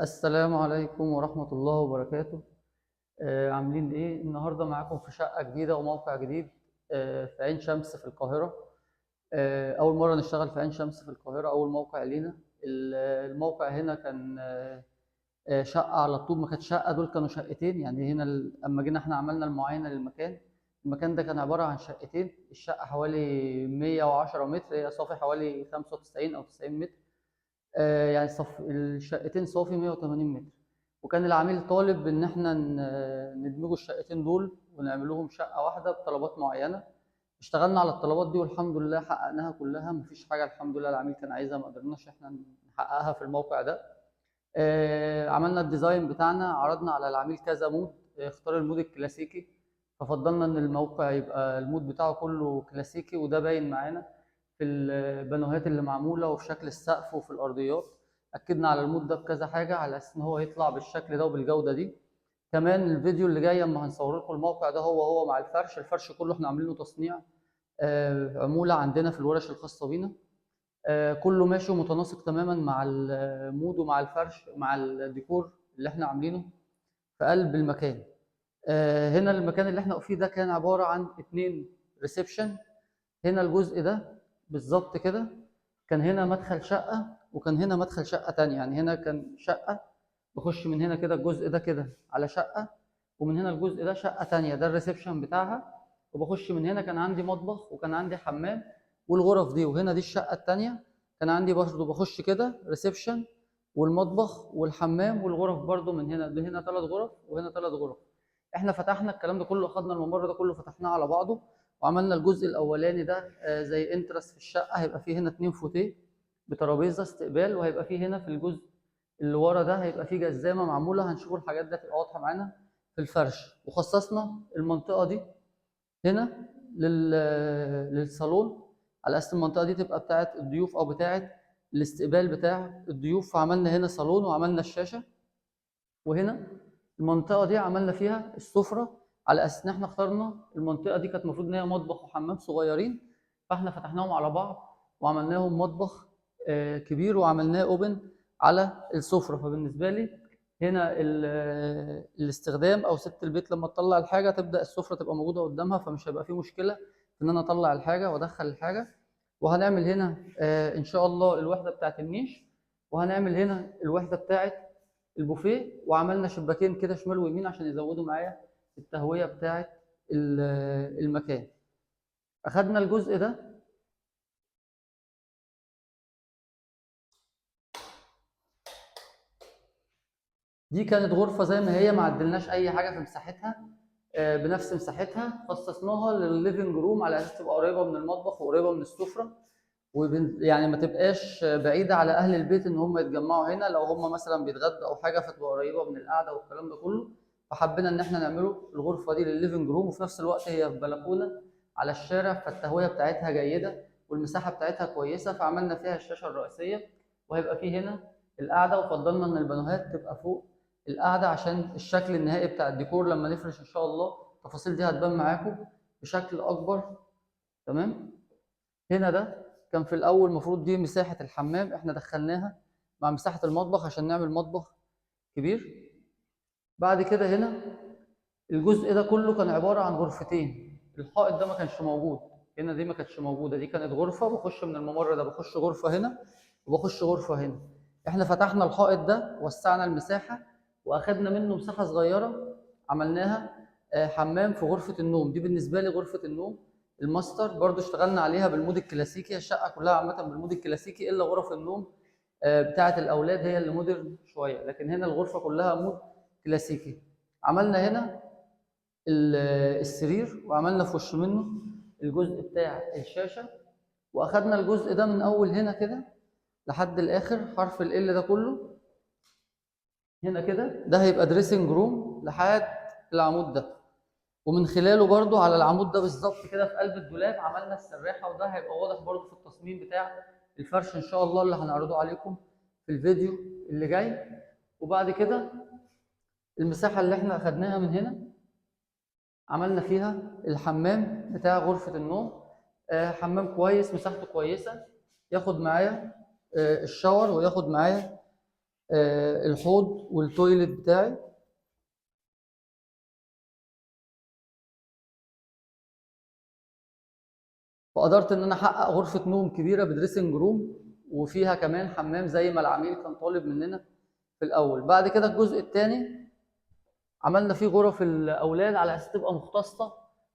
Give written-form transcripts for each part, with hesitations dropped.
السلام عليكم ورحمة الله وبركاته. عاملين إيه؟ النهاردة معاكم في شقة جديدة وموقع جديد في عين شمس في القاهرة. أول مرة نشتغل في عين شمس في القاهرة، أول موقع لينا. الموقع هنا كان شقة على طول، ما كانت شقة، دول كانوا شقتين. يعني هنا أما جينا إحنا عملنا المعاينة للمكان، المكان ده كان عبارة عن شقتين. الشقة حوالي 110 متر، هي صافي حوالي 95 أو 90 متر. يعني الشقتين صافي 180 متر. وكان العميل طالب ان احنا ندمجوا الشقتين دول ونعملوهم شقه واحده بطلبات معينه. اشتغلنا على الطلبات دي والحمد لله حققناها كلها، مفيش حاجه الحمد لله العميل كان عايزها ما قدرناش احنا نحققها في الموقع ده. عملنا الديزاين بتاعنا، عرضنا على العميل كذا مود. اختار المود الكلاسيكي، ففضلنا ان الموقع يبقى المود بتاعه كله كلاسيكي، وده باين معانا في البانوهات اللي معموله وفي شكل السقف وفي الارضيات. اكدنا على المود ده بكذا حاجه على اساس ان هو يطلع بالشكل ده وبالجوده دي. كمان الفيديو اللي جاي اما هنصور لكم الموقع ده هو مع الفرش كله احنا عاملينه تصنيع عموله عندنا في الورش الخاصه بينا. كله ماشي ومتناسق تماما مع المود ومع الفرش مع الديكور اللي احنا عاملينه في قلب المكان. هنا المكان اللي احنا فيه ده كان عباره عن 2 ريسبشن. هنا الجزء ده بالظبط كده كان هنا مدخل شقة، وكان هنا مدخل شقة تانية. يعني هنا كان شقة بخش من هنا كده، الجزء ده كده على شقة، ومن هنا الجزء ده شقة تانية، ده الريسبشن بتاعها. وبخش من هنا كان عندي مطبخ وكان عندي حمام والغرف دي، وهنا دي الشقة التانية. كان عندي برضه بخش كده ريسبشن والمطبخ والحمام والغرف برضه من هنا، ده هنا 3 غرف وهنا 3 غرف. احنا فتحنا الكلام ده كله، اخدنا الممر ده كله فتحناه على بعضه، وعملنا الجزء الاولاني ده زي انترس في الشقه. هيبقى فيه هنا 2 فوتيه بترابيزه استقبال، وهيبقى فيه هنا في الجزء اللي ورا ده هيبقى فيه جزامه معموله. هنشوف الحاجات دي تبقى واضحه معانا في الفرش. وخصصنا المنطقه دي هنا للصالون، على اساس المنطقه دي تبقى بتاعه الضيوف او بتاعه الاستقبال بتاع الضيوف. فعملنا هنا صالون وعملنا الشاشه، وهنا المنطقه دي عملنا فيها السفره. على اساس ان احنا اخترنا المنطقه دي كانت المفروض ان هي مطبخ وحمام صغيرين، فاحنا فتحناهم على بعض وعملناهم مطبخ كبير وعملناه اوبن على السفره. فبالنسبه لي هنا الاستخدام او ست البيت لما تطلع الحاجه تبدا السفره تبقى موجوده قدامها، فمش هيبقى في مشكله في ان انا اطلع الحاجه وادخل الحاجه. وهنعمل هنا ان شاء الله الوحده بتاعت النيش، وهنعمل هنا الوحده بتاعت البوفيه. وعملنا شباكين كده شمال ويمين عشان يزودوا معايا التهويه بتاعه المكان. اخدنا الجزء ده، دي كانت غرفه زي ما هي، ما عدلناش اي حاجه في مساحتها، بنفس مساحتها. خصصناها للليفنج روم على اساس تبقى قريبه من المطبخ وقريبه من السفره، يعني ما تبقاش بعيده على اهل البيت ان هم يتجمعوا هنا لو هم مثلا بيتغدوا او حاجه، فتبقى قريبه من القعده والكلام ده كله. فحبينا ان احنا نعمله الغرفه دي للليفنج روم، وفي نفس الوقت هي في بلكونه على الشارع، فالتهويه بتاعتها جيده والمساحه بتاعتها كويسه. فعملنا فيها الشاشه الرئيسيه، وهيبقى فيه هنا القعده. وفضلنا ان البانوهات تبقى فوق القعده عشان الشكل النهائي بتاع الديكور لما نفرش ان شاء الله التفاصيل دي هتبان معاكم بشكل اكبر. تمام. هنا ده كان في الاول المفروض دي مساحه الحمام، احنا دخلناها مع مساحه المطبخ عشان نعمل مطبخ كبير. بعد كده هنا الجزء ده كله كان عباره عن غرفتين. الحائط ده ما كانش موجود هنا، دي ما كانتش موجوده، دي كانت غرفه بخش من الممر ده، بخش غرفه هنا وبخش غرفه هنا. احنا فتحنا الحائط ده، وسعنا المساحه واخدنا منه مساحه صغيره عملناها حمام في غرفه النوم. دي بالنسبه لي غرفه النوم الماستر، برضو اشتغلنا عليها بالمود الكلاسيكي. الشقه كلها عامه بالمود الكلاسيكي الا غرف النوم بتاعه الاولاد هي اللي مودرن شويه، لكن هنا الغرفه كلها مود كلاسيكي. عملنا هنا السرير، وعملنا في وش منه الجزء بتاع الشاشه. واخدنا الجزء ده من اول هنا كده لحد الاخر، حرف ال ده كله هنا كده، ده هيبقى دريسنج روم لحد العمود ده. ومن خلاله برضو على العمود ده بالظبط كده في قلب الدولاب عملنا السراحه، وده هيبقى واضح برضو في التصميم بتاع الفرش ان شاء الله اللي هنعرضه عليكم في الفيديو اللي جاي. وبعد كده المساحه اللي احنا اخدناها من هنا عملنا فيها الحمام بتاع غرفه النوم. حمام كويس مساحته كويسه، ياخد معايا الشاور وياخد معايا الحوض والتويلت بتاعي. فقدرت ان انا احقق غرفه نوم كبيره بدريسنج روم، وفيها كمان حمام زي ما العميل كان طالب مننا في الاول. بعد كده الجزء الثاني عملنا فيه غرف الاولاد على اساس تبقى مختصه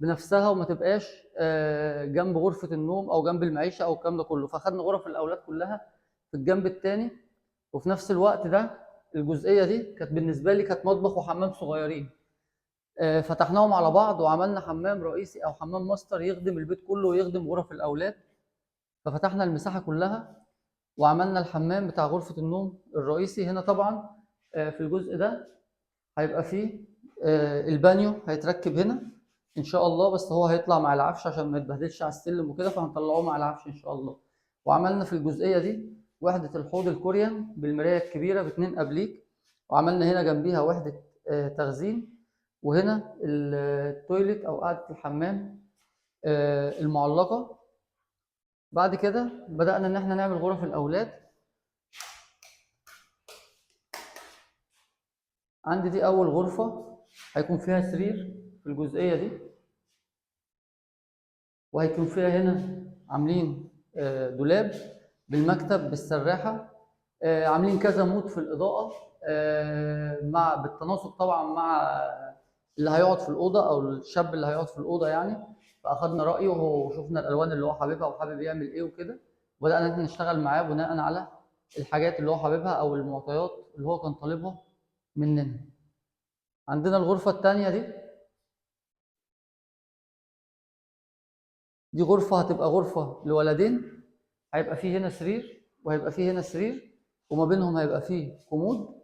بنفسها وما تبقاش جنب غرفه النوم او جنب المعيشه او الكلام ده كله. فاخدنا غرف الاولاد كلها في الجنب الثاني، وفي نفس الوقت ده الجزئيه دي كانت بالنسبه لي كانت مطبخ وحمام صغيرين. فتحناهم على بعض وعملنا حمام رئيسي او حمام ماستر يخدم البيت كله ويخدم غرف الاولاد. ففتحنا المساحه كلها وعملنا الحمام بتاع غرفه النوم الرئيسي. هنا طبعا في الجزء ده هيبقى فيه البانيو هيتركب هنا ان شاء الله، بس هو هيطلع مع العفش عشان ما يتبهدلش على السلم وكده، فهنطلعوه مع العفش ان شاء الله. وعملنا في الجزئيه دي وحده الحوض الكوريان بالمرايه الكبيره ب2 ابليك، وعملنا هنا جنبيها وحده تخزين، وهنا التويلت او قاعده الحمام المعلقه. بعد كده بدانا ان احنا نعمل غرف الاولاد. عندي دي اول غرفه هيكون فيها سرير في الجزئيه دي، وهيكون فيها هنا عاملين دولاب بالمكتب بالسراحه، عاملين كذا مود في الاضاءه مع بالتناسق طبعا مع اللي هيقعد في الاوضه او الشاب اللي هيقعد في الاوضه يعني. فاخدنا رايه وشفنا الالوان اللي هو حاببها وحابب يعمل ايه وكده، وبدانا ان احنا نشتغل معاه بناء على الحاجات اللي هو حاببها او المعطيات اللي هو كان طالبها مننا. عندنا الغرفه الثانيه دي غرفه هتبقى غرفه لولدين. هيبقى فيه هنا سرير وهيبقى فيه هنا سرير، وما بينهم هيبقى فيه كومود.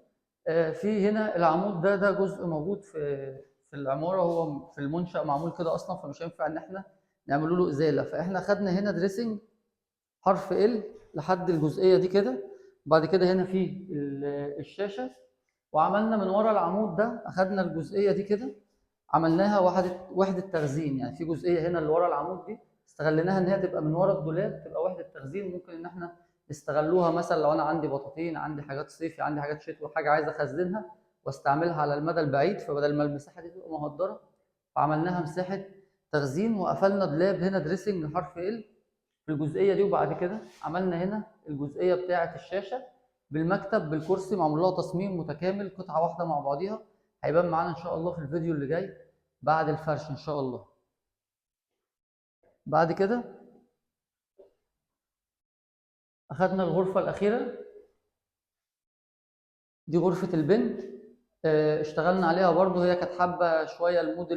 في هنا العمود ده جزء موجود في العماره، هو في المنشأ معمول كده اصلا، فمش هينفع ان احنا نعمل له ازاله. فاحنا خدنا هنا دريسنج حرف ال لحد الجزئيه دي كده. بعد كده هنا في الشاشه، وعملنا من ورا العمود ده اخدنا الجزئيه دي كده عملناها وحده تخزين. يعني في جزئيه هنا اللي ورا العمود دي استغليناها ان هي تبقى من ورا الدولاب، تبقى وحده تخزين. ممكن ان احنا نستغلوها مثلا لو انا عندي بطاطين، عندي حاجات صيفي، عندي حاجات شتوي، حاجه عايز اخزنها واستعملها على المدى البعيد، فبدل ما المساحه دي تبقى مهدره فعملناها مساحه تخزين. وقفلنا دولاب هنا دريسنج حرف ال في الجزئيه دي. وبعد كده عملنا هنا الجزئيه بتاعه الشاشه بالمكتب بالكرسي، معمول لها تصميم متكامل قطعه واحده مع بعضيها. هيبان معانا ان شاء الله في الفيديو اللي جاي بعد الفرش ان شاء الله. بعد كده اخدنا الغرفه الاخيره، دي غرفه البنت. اشتغلنا عليها برضو، هي كانت حابه شويه المود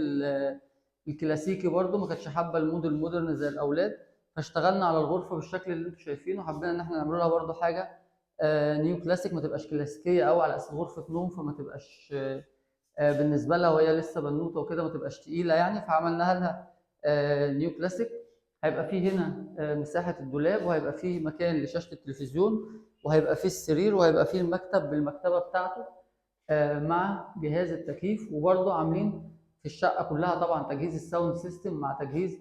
الكلاسيكي، برضو ما كانتش حابه المود المودرن زي الاولاد. فاشتغلنا على الغرفه بالشكل اللي انتم شايفينه. حبينا ان احنا نعمل لها برضو حاجه نيو كلاسيك، ما تبقاش كلاسيكيه قوي على اساس غرفه نوم، فما تبقاش بالنسبه لها وهي لسه بنوته وكده ما تبقاش تقيله يعني. فعملناها لها نيو كلاسيك. هيبقى فيه هنا مساحه الدولاب، وهيبقى فيه مكان لشاشه التلفزيون، وهيبقى فيه السرير، وهيبقى فيه المكتب بالمكتبه بتاعته مع جهاز التكييف. وبرضه عاملين في الشقه كلها طبعا تجهيز الساوند سيستم مع تجهيز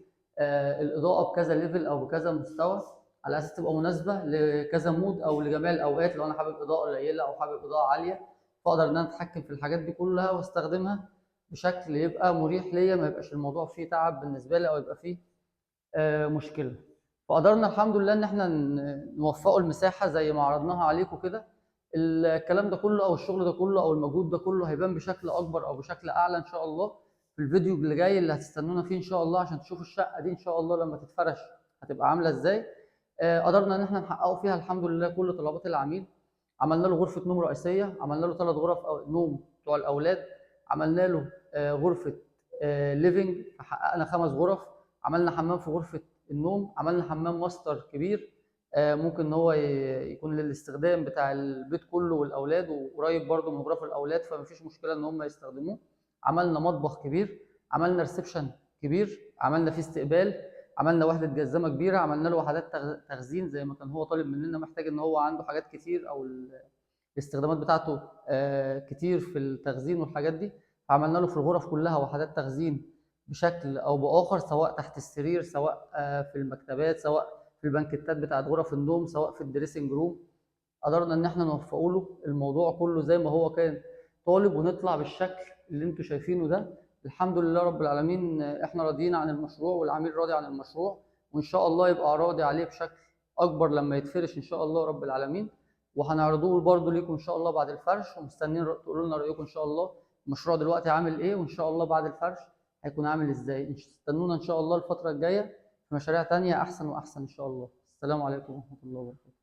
الاضاءه بكذا ليفل او بكذا مستوى على اساس تبقى مناسبه لكذا مود او لجميع الاوقات. لو انا حابب اضاءه قليله او حابب اضاءه عاليه، فاقدر ان انا اتحكم في الحاجات دي كلها واستخدمها بشكل يبقى مريح ليا، ما يبقاش الموضوع فيه تعب بالنسبه لي او يبقى فيه مشكله. فقدرنا الحمد لله ان احنا نوفقوا المساحه زي ما عرضناها عليكم كده. الكلام ده كله او الشغل ده كله او المجهود ده كله هيبان بشكل اكبر او بشكل اعلى ان شاء الله في الفيديو اللي جاي اللي هتستنونا فيه ان شاء الله، عشان تشوفوا الشقه دي ان شاء الله لما تتفرش هتبقى عامله ازاي. قدرنا ان احنا نحققوا فيها الحمد لله كل طلبات العميل. عملنا له غرفه نوم رئيسيه، عملنا له 3 غرف نوم بتوع الاولاد، عملنا له غرفه ليفنج حققنا 5 غرف، عملنا حمام في غرفه النوم، عملنا حمام ماستر كبير ممكن ان هو يكون للاستخدام بتاع البيت كله والاولاد، وقريب برده من غرف الاولاد فمفيش مشكله ان هم يستخدموه. عملنا مطبخ كبير، عملنا ريسبشن كبير، عملنا فيه استقبال، عملنا وحده جزامه كبيره، عملنا له وحدات تخزين زي ما كان هو طالب مننا، محتاج ان هو عنده حاجات كتير او الاستخدامات بتاعته كتير في التخزين والحاجات دي. فعملنا له في الغرف كلها وحدات تخزين بشكل او باخر، سواء تحت السرير، سواء في المكتبات، سواء في البنكتات بتاعت غرف النوم، سواء في الدريسنج روم. قدرنا ان احنا نوفقوا له الموضوع كله زي ما هو كان طالب، ونطلع بالشكل اللي انتم شايفينه ده. الحمد لله رب العالمين، احنا راضيين عن المشروع والعميل راضي عن المشروع، وان شاء الله يبقى راضي عليه بشكل اكبر لما يتفرش ان شاء الله رب العالمين. وهنعرضوه برضه ليكم ان شاء الله بعد الفرش، ومستنيين تقولوا لنا رايكم ان شاء الله. المشروع دلوقتي عامل ايه، وان شاء الله بعد الفرش هيكون عامل ازاي. استنونا ان شاء الله الفتره الجايه في مشاريع تانية احسن واحسن ان شاء الله. السلام عليكم ورحمه الله وبركاته.